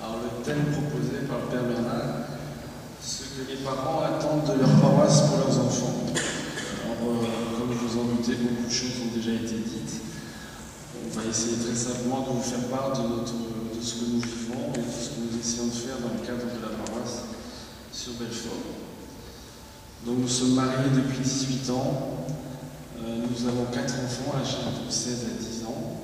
Alors le thème proposé par le Père Bernard, ce que les parents attendent de leur paroisse pour leurs enfants. Alors, comme vous en doutez, beaucoup de choses ont déjà été dites. On va essayer très simplement de vous faire part de ce que nous vivons et de ce que nous essayons de faire dans le cadre de la paroisse sur Belfort. Donc nous sommes mariés depuis 18 ans. Nous avons 4 enfants âgés de 16 à 10 ans.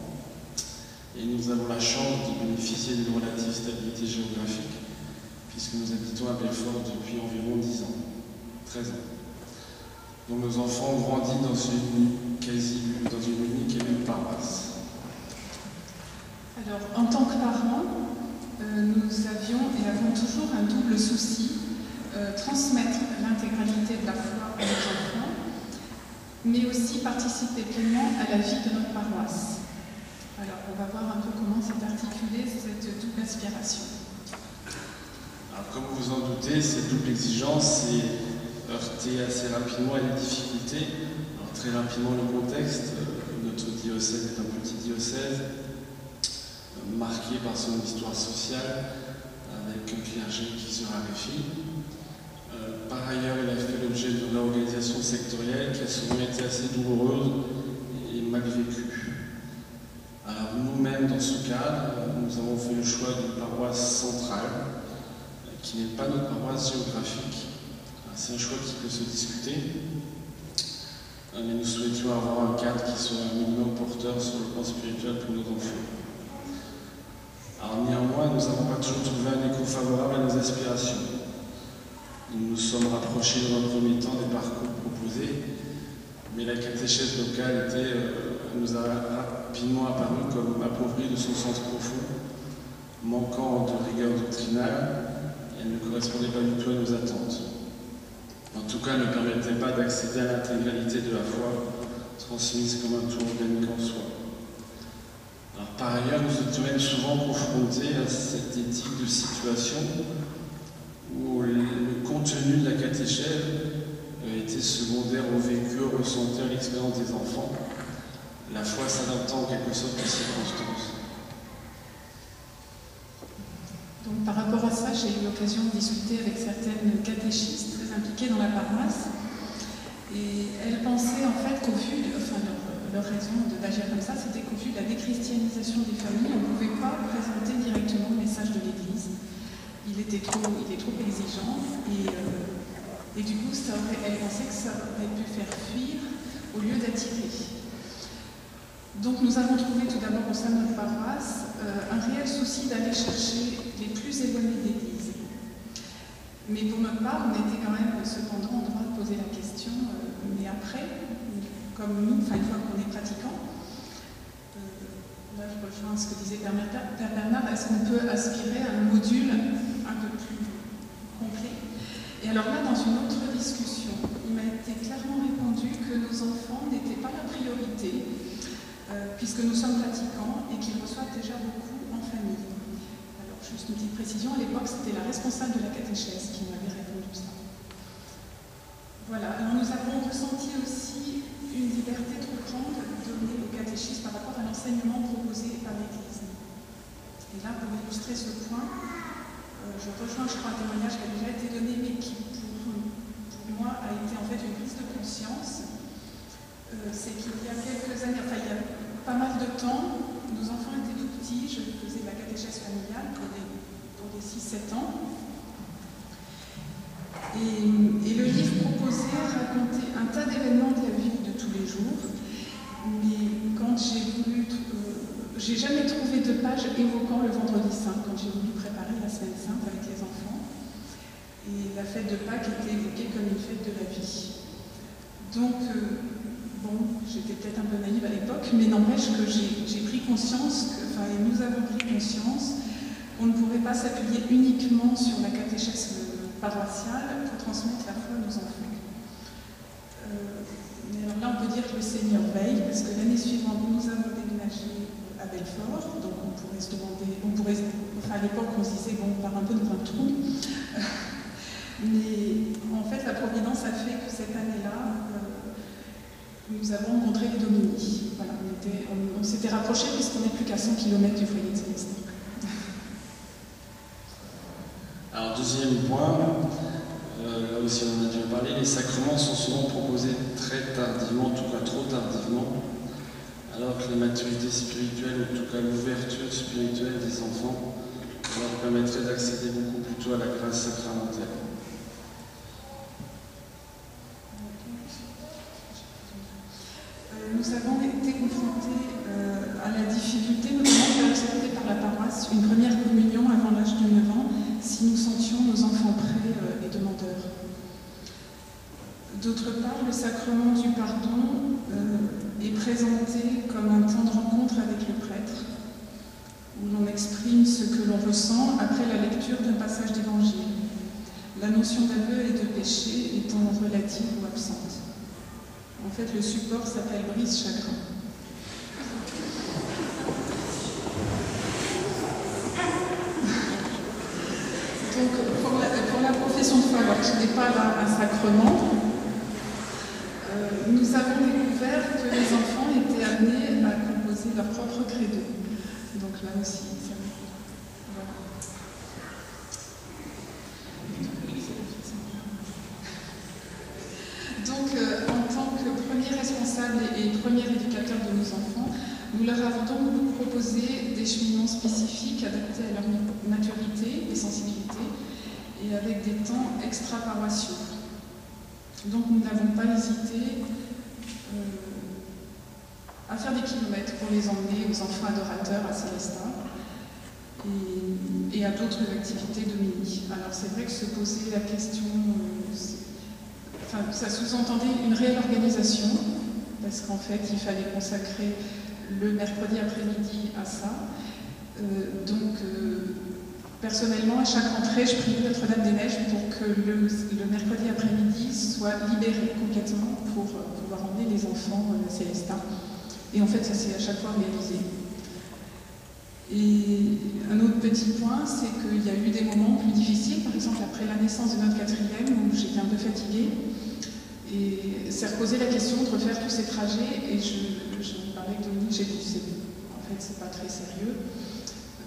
Et nous avons la chance de bénéficier d'une relative stabilité géographique, puisque nous habitons à Belfort depuis environ 10 ans, 13 ans. Donc nos enfants ont grandi dans une unique et même paroisse. Alors, en tant que parents, nous avions et avons toujours un double souci, transmettre l'intégralité de la foi à nos enfants, mais aussi participer pleinement à la vie de notre paroisse. Alors, on va voir un peu comment s'est articulée cette double aspiration. Alors, comme vous en doutez, cette double exigence s'est heurtée assez rapidement à des difficultés. Alors, très rapidement, le contexte. Notre diocèse est un petit diocèse, marqué par son histoire sociale, avec un clergé qui se raréfie. Par ailleurs, il a fait l'objet d'une réorganisation sectorielle qui a souvent été assez douloureuse et mal vécue. Alors nous-mêmes, dans ce cadre, nous avons fait le choix d'une paroisse centrale, qui n'est pas notre paroisse géographique. C'est un choix qui peut se discuter, mais nous souhaitions avoir un cadre qui soit un minimum porteur sur le plan spirituel pour nos enfants. Alors néanmoins, nous n'avons pas toujours trouvé un écho favorable à nos aspirations. Nous nous sommes rapprochés dans un premier temps des parcours proposés, mais la catéchèse locale nous a rapidement apparu comme appauvrie de son sens profond, manquant de rigueur doctrinale, et elle ne correspondait pas du tout à nos attentes. En tout cas, elle ne permettait pas d'accéder à l'intégralité de la foi transmise comme un tout organique en soi. Alors, par ailleurs, nous étions même souvent confrontés à cette éthique de situation où le contenu de la catéchèse était secondaire au vécu, au ressenti, à l'expérience des enfants, la foi s'adaptant en quelque sorte aux circonstances. Donc, par rapport à ça, j'ai eu l'occasion de discuter avec certaines catéchistes très impliquées dans la paroisse, et elles pensaient en fait qu'au vu, leur raison d'agir comme ça, c'était qu'au vu de la déchristianisation des familles, on ne pouvait pas présenter directement le message de l'Église. Il est trop exigeant, et du coup, elles pensaient que ça aurait pu faire fuir au lieu d'attirer. Donc nous avons trouvé tout d'abord au sein de notre paroisse un réel souci d'aller chercher les plus éloignés de l'Église. Mais pour notre part, on était quand même cependant en droit de poser la question, mais après, comme nous, une fois qu'on est pratiquants, là je rejoins ce que disait Père Bernard, est-ce qu'on peut aspirer à un module un peu plus complet? Et alors là, dans une autre discussion, il m'a été clairement répondu que nos enfants n'étaient pas la priorité, puisque nous sommes pratiquants et qu'ils reçoivent déjà beaucoup en famille. Alors, juste une petite précision, à l'époque, c'était la responsable de la catéchèse qui m'avait répondu ça. Voilà, alors nous avons ressenti aussi une liberté trop grande donnée aux catéchistes par rapport à l'enseignement proposé par l'Église. Et là, pour illustrer ce point, je rejoins, je crois, un témoignage qui a déjà été donné, mais qui, pour moi, a été en fait une prise de conscience. C'est qu'il y a quelques années, enfin il y a pas mal de temps, nos enfants étaient tout petits, je faisais de la catéchèse familiale pour les 6-7 ans. Et le livre proposait raconter un tas d'événements de la vie de tous les jours, mais quand j'ai jamais trouvé de page évoquant le vendredi saint, quand j'ai voulu préparer la semaine sainte avec les enfants. Et la fête de Pâques était évoquée comme une fête de la vie. Donc, bon, j'étais peut-être un peu naïve à l'époque, mais n'empêche que j'ai pris conscience, et nous avons pris conscience qu'on ne pourrait pas s'appuyer uniquement sur la catéchèse paroissiale pour transmettre la foi à nos enfants. Mais alors là, on peut dire que le Seigneur veille, parce que l'année suivante, nous avons déménagé à Belfort, donc on pourrait se demander, à l'époque, on se disait, bon, on part un peu dans un trou. Mais en fait, la Providence a fait que cette année-là, nous avons rencontré les Dominies. Voilà, on s'était rapprochés puisqu'on n'est plus qu'à 100 km du foyer de Célestin. Alors, deuxième point, là aussi on en a déjà parlé, les sacrements sont souvent proposés très tardivement, en tout cas trop tardivement, alors que la maturité spirituelle, ou en tout cas l'ouverture spirituelle des enfants, leur permettrait d'accéder beaucoup plus tôt à la grâce sacramentelle. Nous avons été confrontés à la difficulté, notamment de faire accepter par la paroisse une première communion avant l'âge de 9 ans, si nous sentions nos enfants prêts et demandeurs. D'autre part, le sacrement du pardon est présenté comme un temps de rencontre avec le prêtre, où l'on exprime ce que l'on ressent après la lecture d'un passage d'évangile, la notion d'aveu et de péché étant relative ou absente. En fait, le support s'appelle brise-chagrin. Donc, pour la profession de foi, alors qui n'est pas là un sacrement, nous avons découvert que les enfants étaient amenés à composer leur propre credo. Donc là aussi, ça voilà. Donc, en tant que premier responsable et premier éducateur de nos enfants, nous leur avons donc proposé des cheminements spécifiques adaptés à leur maturité et sensibilité et avec des temps extra-paroissiaux. Donc nous n'avons pas hésité à faire des kilomètres pour les emmener aux enfants adorateurs à Célestin et à d'autres activités de midi. Alors c'est vrai que se poser la question, ça sous-entendait une réorganisation, parce qu'en fait il fallait consacrer le mercredi après-midi à ça. Personnellement, à chaque rentrée, je prie Notre-Dame-des-Neiges pour que le mercredi après-midi soit libéré complètement pour pouvoir emmener les enfants célestins. Et en fait, ça s'est à chaque fois réalisé. Et un autre petit point, c'est qu'il y a eu des moments plus difficiles, par exemple après la naissance de notre quatrième, où j'étais un peu fatiguée. Et c'est reposé la question de refaire tous ces trajets, et je parlais avec Dominique, j'ai dit, en fait, c'est pas très sérieux.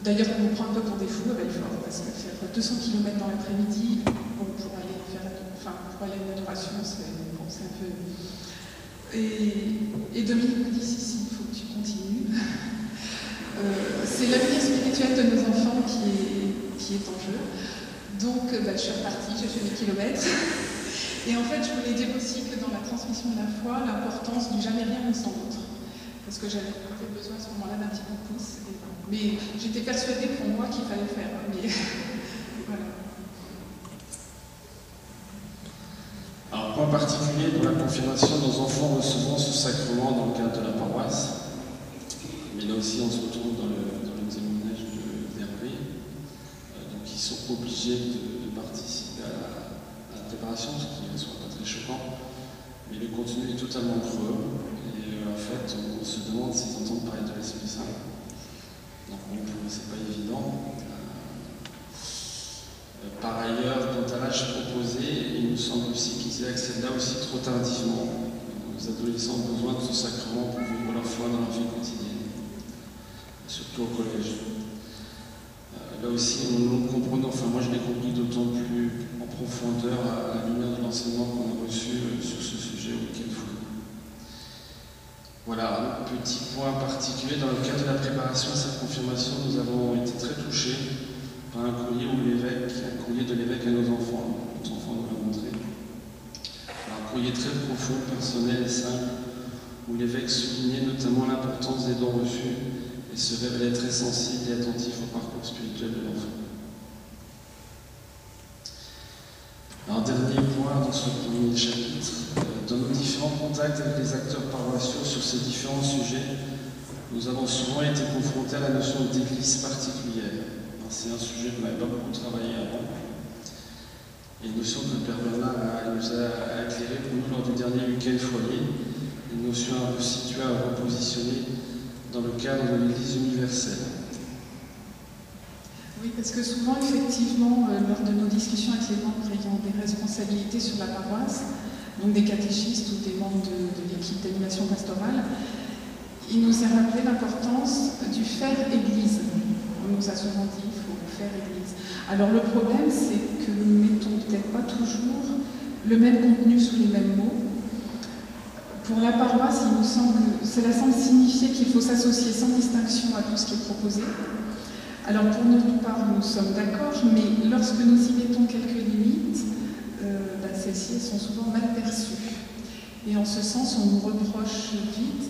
D'ailleurs, on nous prend un peu pour des fous à Belfort, parce que faire 200 km dans l'après-midi, bon, pour aller à une adoration, c'est un peu... Et Dominique me dit, si, il faut que tu continues. C'est l'avenir spirituel de nos enfants qui est en jeu. Donc, je suis repartie, j'ai fait mes kilomètres. Et en fait, je voulais dire aussi que dans la transmission de la foi, l'importance du jamais rien sans l'autre. Parce que j'avais besoin à ce moment-là d'un petit coup de pouce. Mais j'étais persuadée pour moi qu'il fallait faire. Mais voilà. Alors, point particulier pour la confirmation, nos enfants recevant ce sacrement dans le cadre de la paroisse. Mais là aussi, on se retrouve dans le témoignage d'Hervé. Donc, ils sont obligés de participer à la préparation, ce qui ne soit pas très choquant. Mais le contenu est totalement creux. Et en fait, on se demande s'ils entendent parler de l'Esprit Saint. Donc bon, c'est pas évident. Par ailleurs, quant à l'âge proposé, il nous semble aussi qu'ils y accèdent là aussi trop tardivement. Les adolescents ont besoin de ce sacrement pour vivre leur foi dans leur vie quotidienne, surtout au collège. Là aussi, nous comprenons, enfin moi je l'ai compris d'autant plus en profondeur à la lumière de l'enseignement qu'on a reçu sur ce sujet au week-end fou. Voilà, un petit point particulier, dans le cadre de la préparation à cette confirmation, nous avons été très touchés par un courrier de l'évêque à nos enfants nous l'a montré. Un courrier très profond, personnel et simple, où l'évêque soulignait notamment l'importance des dons reçus et se révélait très sensible et attentif au parcours spirituel de l'enfant. Alors, dernier point dans ce premier chapitre, dans nos différents contacts avec les acteurs paroissiaux sur ces différents sujets, nous avons souvent été confrontés à la notion d'église particulière. C'est un sujet qu'on n'avait pas beaucoup travaillé avant. Et une notion que le Père Bernard nous a éclairé pour nous lors du dernier week-end foyer, une notion à resituer, à repositionner dans le cadre de l'Église universelle. Oui, parce que souvent, effectivement, lors de nos discussions avec les membres ayant des responsabilités sur la paroisse, donc des catéchistes ou des membres de l'équipe d'animation pastorale, il nous a rappelé l'importance du faire Église. On nous a souvent dit qu'il faut faire Église. Alors le problème, c'est que nous ne mettons peut-être pas toujours le même contenu sous les mêmes mots. Pour la paroisse, cela semble signifier qu'il faut s'associer sans distinction à tout ce qui est proposé. Alors pour notre part, nous sommes d'accord, mais lorsque nous y mettons quelques limites, celles-ci sont souvent mal perçues. Et en ce sens, on nous reproche vite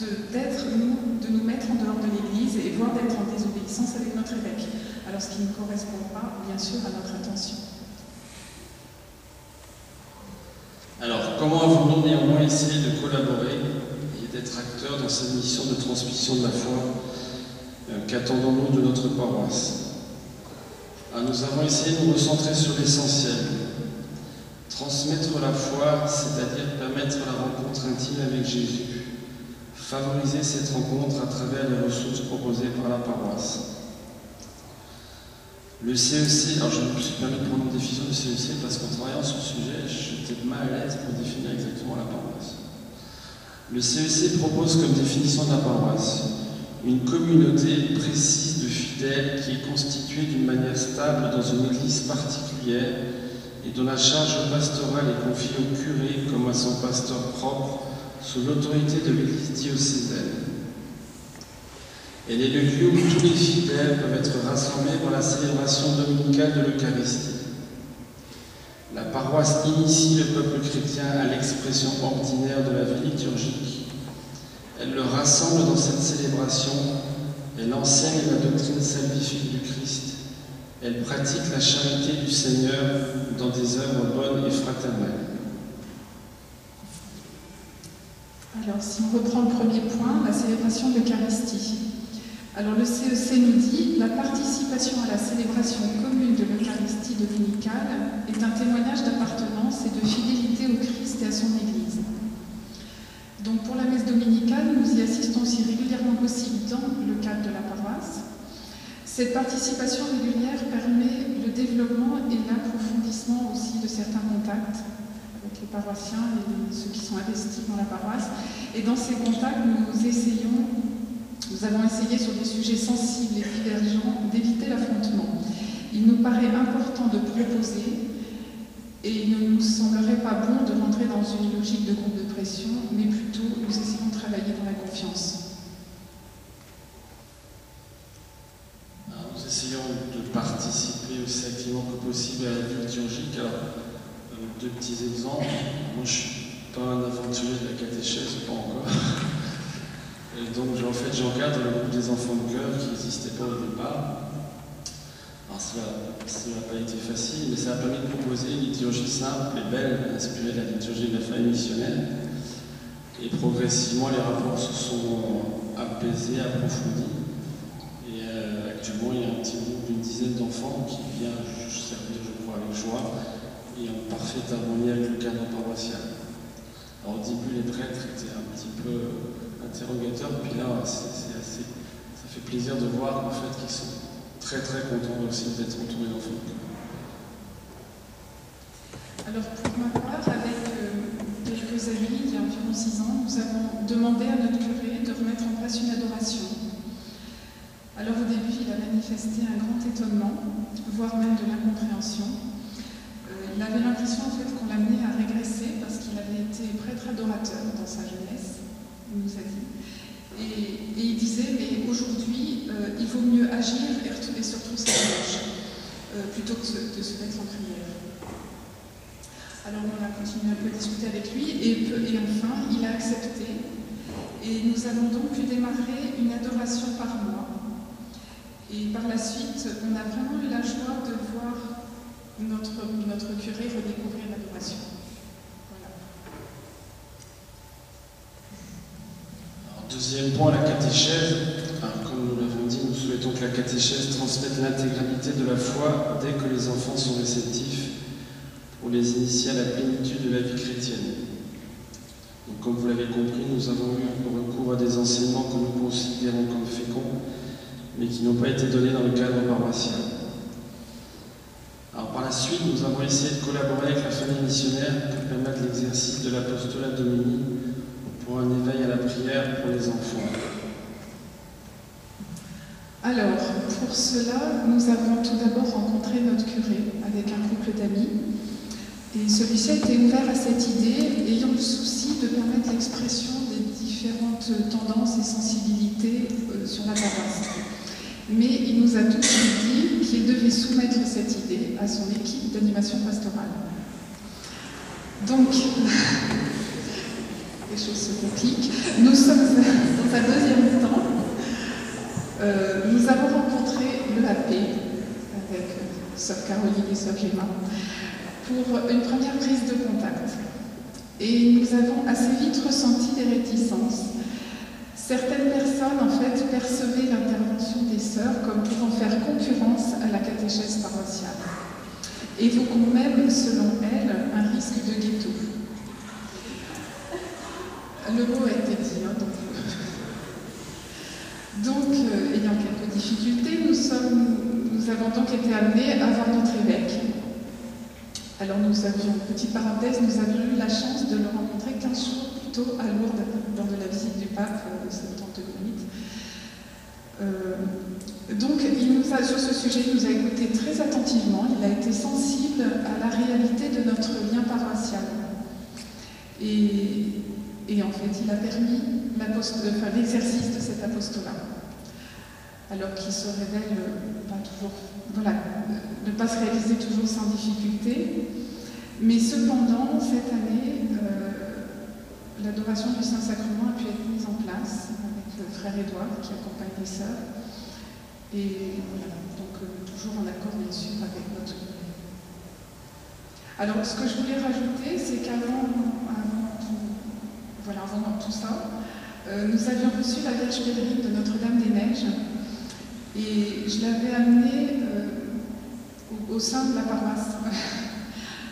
de nous mettre en dehors de l'Église et voire d'être en désobéissance avec notre évêque. Alors ce qui ne correspond pas, bien sûr, à notre intention. Alors, comment avons-nous néanmoins essayé de collaborer et d'être acteurs dans cette mission de transmission de la foi? Qu'attendons-nous de notre paroisse? Nous avons essayé de nous recentrer sur l'essentiel. Transmettre la foi, c'est-à-dire permettre la rencontre intime avec Jésus. Favoriser cette rencontre à travers les ressources proposées par la paroisse. Le CEC, alors je me suis permis de prendre une définition du CEC parce qu'en travaillant sur le sujet, j'étais mal à l'aise pour définir exactement la paroisse. Le CEC propose comme définition de la paroisse une communauté précise de fidèles qui est constituée d'une manière stable dans une église particulière et dont la charge pastorale est confiée au curé comme à son pasteur propre sous l'autorité de l'église diocésaine. Elle est le lieu où tous les fidèles peuvent être rassemblés dans la célébration dominicale de l'Eucharistie. La paroisse initie le peuple chrétien à l'expression ordinaire de la vie liturgique. Elle le rassemble dans cette célébration, elle enseigne la doctrine salvifique du Christ, elle pratique la charité du Seigneur dans des œuvres bonnes et fraternelles. Alors, si on reprend le premier point, la célébration de l'Eucharistie. Alors, le CEC nous dit « La participation à la célébration commune de l'Eucharistie dominicale est un témoignage d'appartenance et de fidélité au Christ et à son Église. » Donc, pour la messe dominicale, nous y assistons aussi régulièrement possible dans le cadre de la paroisse. Cette participation régulière permet le développement et l'approfondissement aussi de certains contacts avec les paroissiens et ceux qui sont investis dans la paroisse. Et dans ces contacts, nous avons essayé sur des sujets sensibles et divergents d'éviter l'affrontement. Il nous paraît important de proposer et il ne nous semblerait pas bon de rentrer dans une logique de groupe de pression, mais plutôt nous essayons de travailler dans la confiance. Nous essayons de participer aussi activement que possible à la vie liturgique. Alors, deux petits exemples. Moi, je ne suis pas un aventurier de la catéchèse, pas encore. Et donc, en fait, j'encadre le groupe des enfants de cœur qui n'existait pas au départ. Alors, cela n'a pas été facile, mais ça a permis de proposer une liturgie simple et belle, inspirée de la liturgie de la famille missionnaire. Et progressivement, les rapports se sont apaisés, approfondis. Et actuellement, il y a un petit groupe d'une dizaine d'enfants qui vient servir, je crois, avec joie et en parfaite harmonie avec le cadre paroissial. Alors, au début, les prêtres étaient un petit peu interrogateurs, puis là, ça fait plaisir de voir en fait qu'ils sont très contents aussi d'être entourés d'enfants. Alors pour ma part, avec quelques amis, il y a environ 6 ans, nous avons demandé à notre curé de remettre en place une adoration. Alors au début, il a manifesté un grand étonnement, voire même de l'incompréhension. Il avait l'impression en fait qu'on l'amenait à régresser parce qu'il avait été prêtre adorateur dans sa jeunesse, il nous a dit. Et il disait, mais aujourd'hui, il vaut mieux agir et se retrousser la manche, plutôt que de se mettre en prière. Alors on a continué un peu à discuter avec lui, et enfin, il a accepté. Et nous avons donc pu démarrer une adoration par mois. Et par la suite, on a vraiment eu la joie de voir notre curé redécouvrir l'adoration. Deuxième point, la catéchèse. Comme nous l'avons dit, nous souhaitons que la catéchèse transmette l'intégralité de la foi dès que les enfants sont réceptifs pour les initier à la plénitude de la vie chrétienne. Donc, comme vous l'avez compris, nous avons eu recours à des enseignements que nous considérons comme féconds, mais qui n'ont pas été donnés dans le cadre paroissial. Alors, par la suite, nous avons essayé de collaborer avec la famille missionnaire pour permettre l'exercice de l'apostolat dominique pour un éveil à la prière pour les enfants. Alors, pour cela, nous avons tout d'abord rencontré notre curé avec un couple d'amis. Et celui-ci a été ouvert à cette idée, ayant le souci de permettre l'expression des différentes tendances et sensibilités sur la paroisse. Mais il nous a tout de suite dit qu'il devait soumettre cette idée à son équipe d'animation pastorale. Donc, les choses se compliquent. Nous sommes dans un deuxième temps. Nous avons rencontré l'EAP avec Sœur Caroline et Sœur Gemma pour une première prise de contact. Et nous avons assez vite ressenti des réticences. Certaines personnes, en fait, percevaient l'intervention des sœurs comme pouvant faire concurrence à la catéchèse paroissiale, évoquant même, selon elles, un risque de ghetto. Le mot a été dit, hein, donc, ayant quelques difficultés, nous avons donc été amenés à voir notre évêque. Alors nous avions, petite parenthèse, nous avions eu la chance de le rencontrer 15 jours plus tôt à Lourdes, lors de la visite du pape de septembre 2008. Donc sur ce sujet, il nous a écoutés très attentivement, il a été sensible à la réalité de notre lien paroissial. Et en fait, il a permis l'exercice de cet apostolat. Alors qu'il se révèle pas toujours, voilà, ne pas se réaliser toujours sans difficulté. Mais cependant, cette année, l'adoration du Saint-Sacrement a pu être mise en place avec le frère Édouard qui accompagne les sœurs. Et voilà, donc toujours en accord bien sûr avec notre. Alors, ce que je voulais rajouter, c'est qu'avant tout ça, nous avions reçu la Vierge pèlerine de Notre-Dame des Neiges et je l'avais amenée au sein de la paroisse,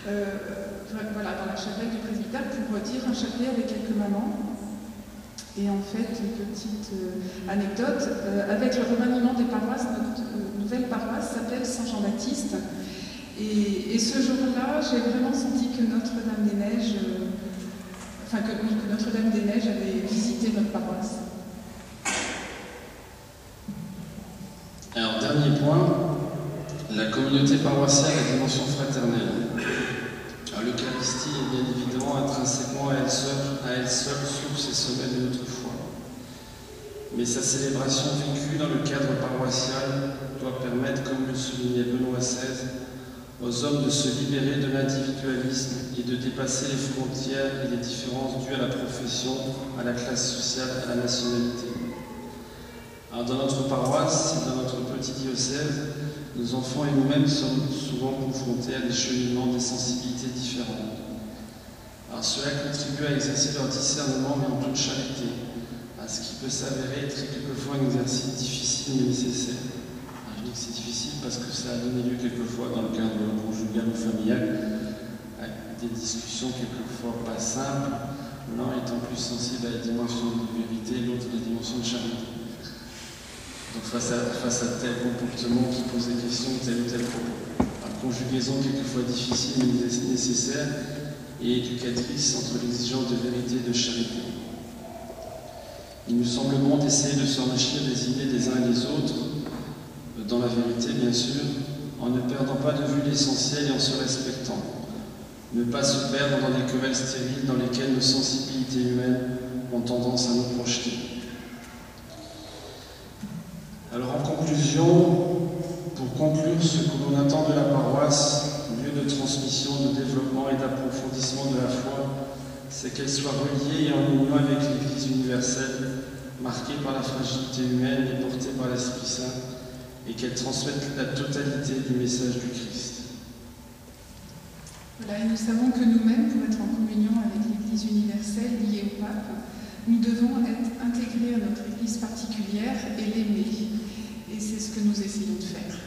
voilà, dans la chapelle du presbytère pour dire un chapelet avec quelques mamans. Et en fait, une petite anecdote, avec le remaniement des paroisses, notre nouvelle paroisse s'appelle Saint-Jean-Baptiste. Et ce jour-là, j'ai vraiment senti que Notre-Dame des Neiges, que Notre-Dame des Neiges avait visité notre paroisse. Alors, dernier point, la communauté paroissiale à dimension fraternelle. L'Eucharistie est bien évidemment intrinsèquement à elle seule source et sommet de notre foi. Mais sa célébration vécue dans le cadre paroissial doit permettre, comme le soulignait Benoît XVI, aux hommes de se libérer de l'individualisme et de dépasser les frontières et les différences dues à la profession, à la classe sociale, à la nationalité. Alors dans notre paroisse et dans notre petit diocèse, nos enfants et nous-mêmes sommes souvent confrontés à des cheminements, des sensibilités différentes. Alors cela contribue à exercer leur discernement, mais en toute charité, à ce qui peut s'avérer être quelquefois un exercice difficile mais nécessaire. Alors, je dis que c'est difficile parce que ça a donné lieu quelquefois dans le cadre conjugal ou familial à des discussions quelquefois pas simples, l'un étant plus sensible à la dimension de vérité, l'autre à la dimension de charité. Donc face à tel comportement qui pose des questions, tel ou tel propos. La conjugaison quelquefois difficile mais nécessaire et éducatrice entre l'exigence de vérité et de charité. Il nous semble bon d'essayer de s'enrichir des idées des uns et des autres, dans la vérité bien sûr, en ne perdant pas de vue l'essentiel et en se respectant. Ne pas se perdre dans des querelles stériles dans lesquelles nos sensibilités humaines ont tendance à nous projeter. Alors en conclusion, pour conclure ce que l'on attend de la paroisse, lieu de transmission, de développement et d'approfondissement de la foi, c'est qu'elle soit reliée et en union avec l'Église universelle, marquée par la fragilité humaine et portée par l'Esprit Saint, et qu'elle transmette la totalité du message du Christ. Voilà, et nous savons que nous-mêmes, pour être en communion avec l'Église universelle liée au pape, nous devons être intégrés à notre Église particulière et l'aimer. Et c'est ce que nous essayons de faire.